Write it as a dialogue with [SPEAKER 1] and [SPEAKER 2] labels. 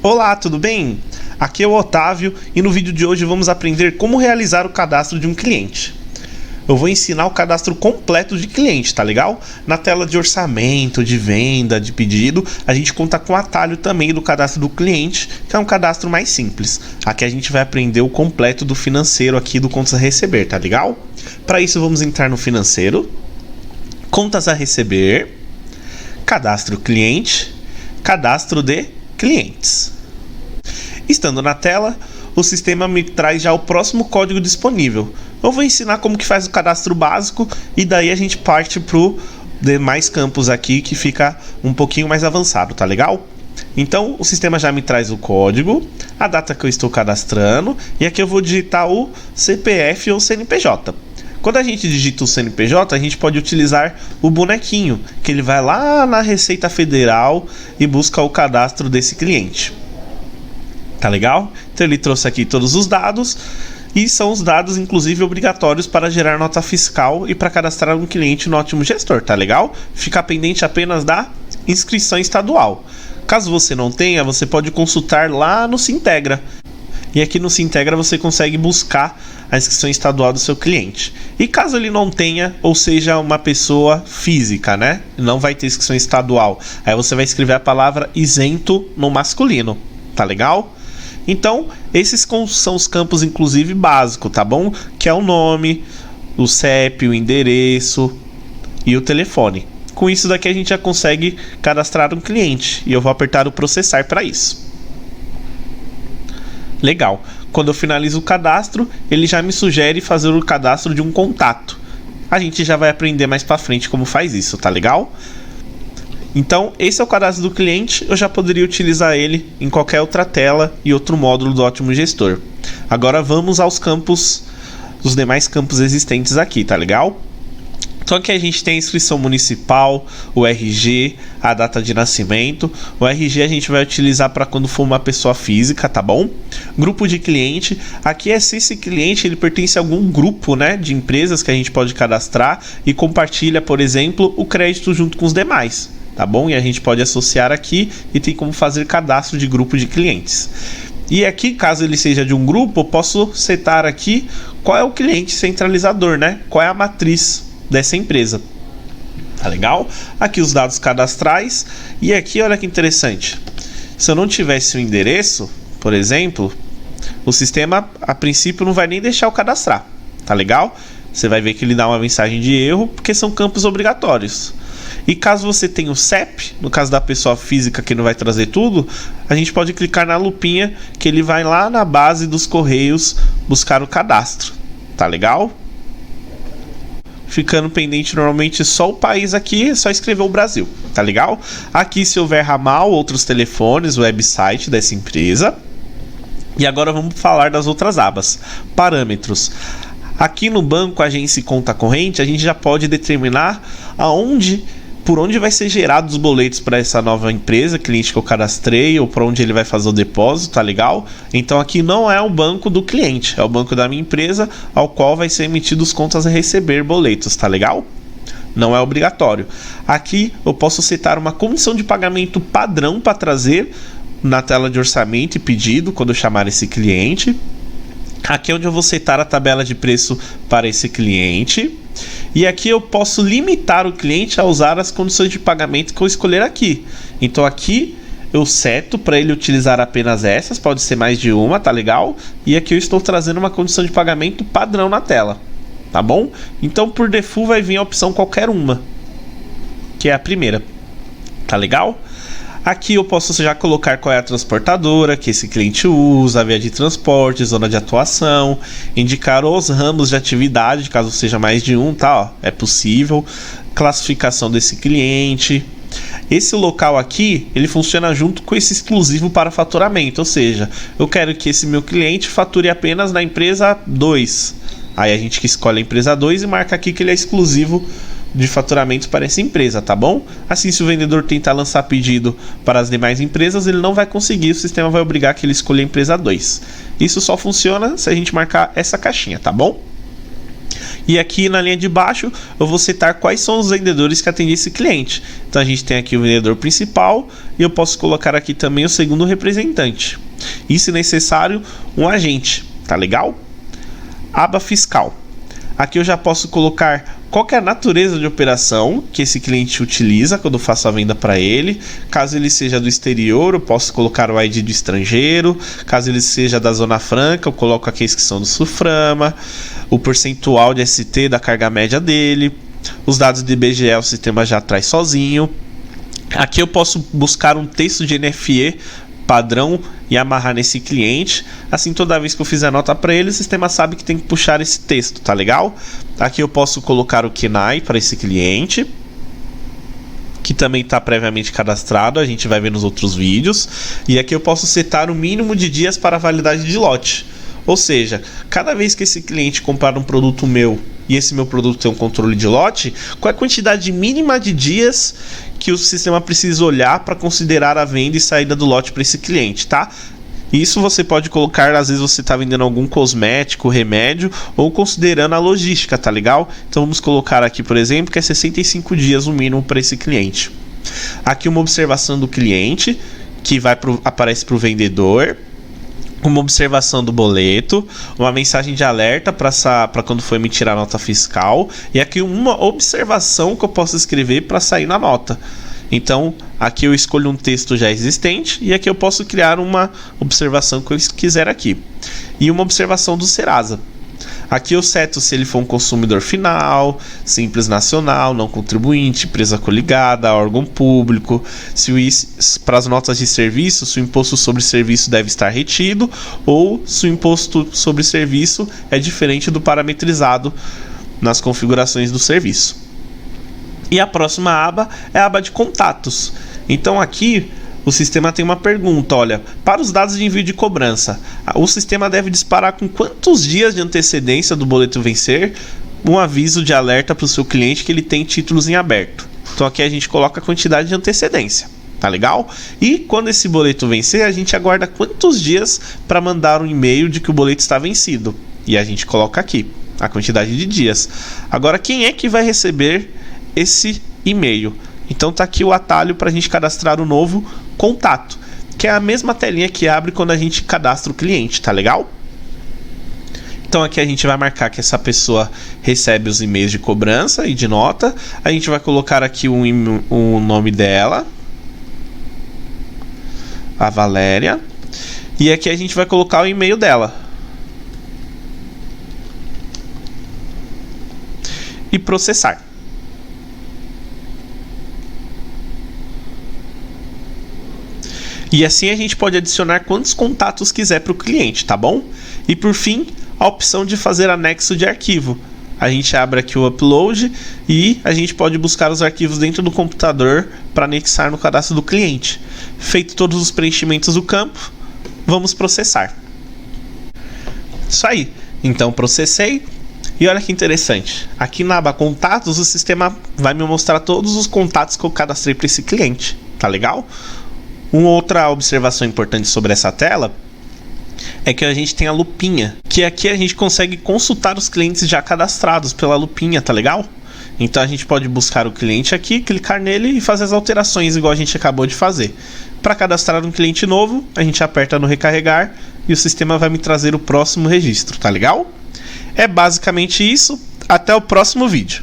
[SPEAKER 1] Olá, tudo bem? Aqui é o Otávio e no vídeo de hoje vamos aprender como realizar o cadastro de um cliente. Eu vou ensinar o cadastro completo de cliente, tá legal? Na tela de orçamento, de venda, de pedido, a gente conta com o atalho também do cadastro do cliente, que é um cadastro mais simples. Aqui a gente vai aprender o completo do financeiro aqui do contas a receber, tá legal? Para isso vamos entrar no financeiro, contas a receber, cadastro cliente, cadastro de clientes. Estando na tela, o sistema me traz já o próximo código disponível. Eu vou ensinar como que faz o cadastro básico e daí a gente parte para os demais campos aqui que fica um pouquinho mais avançado, tá legal? Então o sistema já me traz o código, a data que eu estou cadastrando e aqui eu vou digitar o CPF ou CNPJ. Quando a gente digita o CNPJ, a gente pode utilizar o bonequinho, que ele vai lá na Receita Federal e busca o cadastro desse cliente. Tá legal? Então ele trouxe aqui todos os dados e são os dados inclusive obrigatórios para gerar nota fiscal e para cadastrar um cliente no Ótimo Gestor, tá legal? Fica pendente apenas da inscrição estadual. Caso você não tenha, você pode consultar lá no Sintegra. E aqui no Sintegra você consegue buscar a inscrição estadual do seu cliente. E caso ele não tenha, ou seja, uma pessoa física, né? Não vai ter inscrição estadual. Aí você vai escrever a palavra isento no masculino, tá legal? Então, esses são os campos, inclusive, básicos, tá bom? Que é o nome, o CEP, o endereço e o telefone. Com isso daqui a gente já consegue cadastrar um cliente. E eu vou apertar o processar para isso. Legal. Quando eu finalizo o cadastro, ele já me sugere fazer o cadastro de um contato. A gente já vai aprender mais para frente como faz isso, tá legal? Então, esse é o cadastro do cliente, eu já poderia utilizar ele em qualquer outra tela e outro módulo do Ótimo Gestor. Agora vamos aos campos, os demais campos existentes aqui, tá legal? Então aqui a gente tem a inscrição municipal, o RG, a data de nascimento. O RG a gente vai utilizar para quando for uma pessoa física, tá bom? Grupo de cliente, aqui é se esse cliente ele pertence a algum grupo, né, de empresas que a gente pode cadastrar e compartilha, por exemplo, o crédito junto com os demais, tá bom? E a gente pode associar aqui e tem como fazer cadastro de grupo de clientes. E aqui, caso ele seja de um grupo, eu posso setar aqui qual é o cliente centralizador, né? Qual é a matriz dessa empresa. Tá legal? Aqui os dados cadastrais. E aqui, olha que interessante. Se eu não tivesse o endereço, por exemplo, o sistema, a princípio, não vai nem deixar eu cadastrar. Tá legal? Você vai ver que ele dá uma mensagem de erro, porque são campos obrigatórios. E caso você tenha o CEP, no caso da pessoa física que não vai trazer tudo, a gente pode clicar na lupinha que ele vai lá na base dos Correios buscar o cadastro. Tá legal? Ficando pendente normalmente só o país aqui, é só escrever o Brasil, tá legal? Aqui se houver ramal, outros telefones, o website dessa empresa. E agora vamos falar das outras abas. Parâmetros. Aqui no banco, agência e conta corrente, a gente já pode determinar por onde vai ser gerados os boletos para essa nova empresa, cliente que eu cadastrei, ou para onde ele vai fazer o depósito, tá legal? Então aqui não é o banco do cliente, é o banco da minha empresa, ao qual vai ser emitido os contas a receber boletos, tá legal? Não é obrigatório. Aqui eu posso setar uma condição de pagamento padrão para trazer na tela de orçamento e pedido, quando eu chamar esse cliente. Aqui é onde eu vou setar a tabela de preço para esse cliente. E aqui eu posso limitar o cliente a usar as condições de pagamento que eu escolher aqui. Então aqui eu seto para ele utilizar apenas essas, pode ser mais de uma, tá legal? E aqui eu estou trazendo uma condição de pagamento padrão na tela, tá bom? Então por default vai vir a opção qualquer uma, que é a primeira, tá legal? Aqui eu posso já colocar qual é a transportadora que esse cliente usa, a via de transporte, zona de atuação, indicar os ramos de atividade, caso seja mais de um, tá? Ó, é possível. Classificação desse cliente. Esse local aqui, ele funciona junto com esse exclusivo para faturamento, ou seja, eu quero que esse meu cliente fature apenas na empresa 2. Aí a gente que escolhe a empresa 2 e marca aqui que ele é exclusivo de faturamento para essa empresa, tá bom? Assim, se o vendedor tentar lançar pedido para as demais empresas, ele não vai conseguir, o sistema vai obrigar que ele escolha a empresa 2. Isso só funciona se a gente marcar essa caixinha, tá bom? E aqui na linha de baixo eu vou setar quais são os vendedores que atendem esse cliente. Então a gente tem aqui o vendedor principal e eu posso colocar aqui também o segundo representante. E, se necessário, um agente, tá legal? Aba fiscal. Aqui eu já posso colocar qual que é a natureza de operação que esse cliente utiliza quando eu faço a venda para ele. Caso ele seja do exterior, eu posso colocar o ID do estrangeiro. Caso ele seja da Zona Franca, eu coloco aqui a inscrição do SUFRAMA, o percentual de ST da carga média dele, os dados de IBGE o sistema já traz sozinho. Aqui eu posso buscar um texto de NFE padrão e amarrar nesse cliente. Assim, toda vez que eu fizer nota para ele, o sistema sabe que tem que puxar esse texto, tá legal? Aqui eu posso colocar o KNAI para esse cliente, que também está previamente cadastrado, a gente vai ver nos outros vídeos. E aqui eu posso setar o mínimo de dias para a validade de lote. Ou seja, cada vez que esse cliente comprar um produto meu e esse meu produto tem um controle de lote, qual é a quantidade mínima de dias que o sistema precisa olhar para considerar a venda e saída do lote para esse cliente, tá? Isso você pode colocar, às vezes você está vendendo algum cosmético, remédio, ou considerando a logística, tá legal? Então vamos colocar aqui, por exemplo, que é 65 dias o mínimo para esse cliente. Aqui uma observação do cliente, que aparece para o vendedor. Uma observação do boleto, uma mensagem de alerta para quando for emitir a nota fiscal, e aqui uma observação que eu posso escrever para sair na nota. Então aqui eu escolho um texto já existente e aqui eu posso criar uma observação que eu quiser aqui, e uma observação do Serasa. Aqui eu seto se ele for um consumidor final, simples nacional, não contribuinte, empresa coligada, órgão público, para as notas de serviço, se o imposto sobre serviço deve estar retido ou se o imposto sobre serviço é diferente do parametrizado nas configurações do serviço. E a próxima aba é a aba de contatos. Então aqui o sistema tem uma pergunta, olha, para os dados de envio de cobrança, o sistema deve disparar com quantos dias de antecedência do boleto vencer um aviso de alerta para o seu cliente que ele tem títulos em aberto. Então aqui a gente coloca a quantidade de antecedência, tá legal? E quando esse boleto vencer, a gente aguarda quantos dias para mandar um e-mail de que o boleto está vencido. E a gente coloca aqui a quantidade de dias. Agora, quem é que vai receber esse e-mail? Então tá aqui o atalho para a gente cadastrar o novo contato, que é a mesma telinha que abre quando a gente cadastra o cliente, tá legal? Então aqui a gente vai marcar que essa pessoa recebe os e-mails de cobrança e de nota. A gente vai colocar aqui o nome dela, a Valéria, e aqui a gente vai colocar o e-mail dela. E processar. E assim a gente pode adicionar quantos contatos quiser para o cliente, tá bom? E por fim, a opção de fazer anexo de arquivo. A gente abre aqui o upload e a gente pode buscar os arquivos dentro do computador para anexar no cadastro do cliente. Feito todos os preenchimentos do campo, vamos processar. Isso aí. Então processei. E olha que interessante. Aqui na aba contatos, o sistema vai me mostrar todos os contatos que eu cadastrei para esse cliente. Tá legal? Uma outra observação importante sobre essa tela é que a gente tem a lupinha, que aqui a gente consegue consultar os clientes já cadastrados pela lupinha, tá legal? Então a gente pode buscar o cliente aqui, clicar nele e fazer as alterações igual a gente acabou de fazer. Para cadastrar um cliente novo, a gente aperta no recarregar e o sistema vai me trazer o próximo registro, tá legal? É basicamente isso. Até o próximo vídeo.